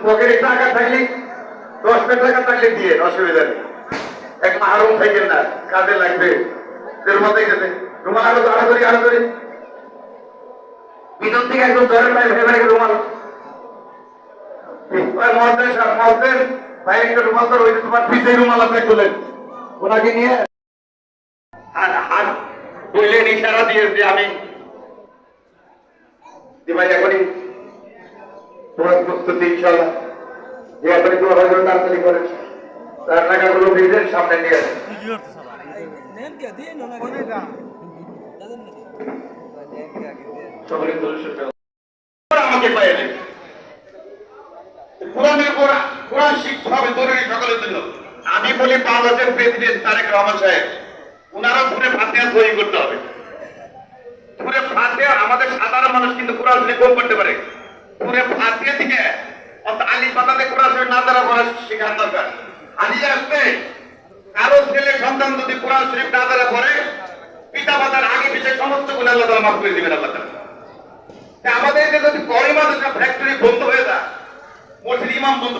পকেটে টাকা থাকলে 10 টাকা থাকলে দিয়ে অসুবিধা নেই। এক মাহরুম থাকেন না, কাজে লাগবে রুমাল আরো করি ভিতর থেকে একদম ধরেন ভাই ভেবে রুমাল মহসেন ভাই একটা রুমাল ধর, ওই তোমার পিঠে রুমাল আছে খুলেন, ওনাকে নিয়ে হাত বললেন ইশারা দিয়ে যে আমি ভাই এখনই তোমার প্রস্তুতি ইনশাল্লাহ যে এখনই তোমার হয়তো তাড়াতাড়ি করে 4 টাকাগুলো ভিড়ের সামনে নিয়ে আসে আমাকে পাইলেন কোরআন শিখতে হবে জরুরি সকলের জন্য। আমি বলি বাংলাদেশের প্রেসিডেন্ট তারেক রহমান সাহেব, ওনারও পুরে ফাতিহা তৈরি করতে হবে। পুরে ফাতিহা আমাদের সাধারণ মানুষ কিন্তু কোরআন শরীফ কম করতে পারে, পুরে ফাতিহা থেকে আলী পাতাতে কোরআন শরীফ না দ্বারা পড়া শেখার দরকার। আলী আসবে কারো ছেলে সন্তান যদি কোরআন শরীফ না দ্বারা পড়ে, পিতা মাতার আগে পিছিয়ে সমস্ত গুণ আল্লাহ তাআলা মাফ করে দিবেন। আল্লাহ তাআলা আমাদের যদি গরিব মানুষের ফ্যাক্টরি বন্ধ হয়ে যায়, মসজিদ ইমাম বন্ধ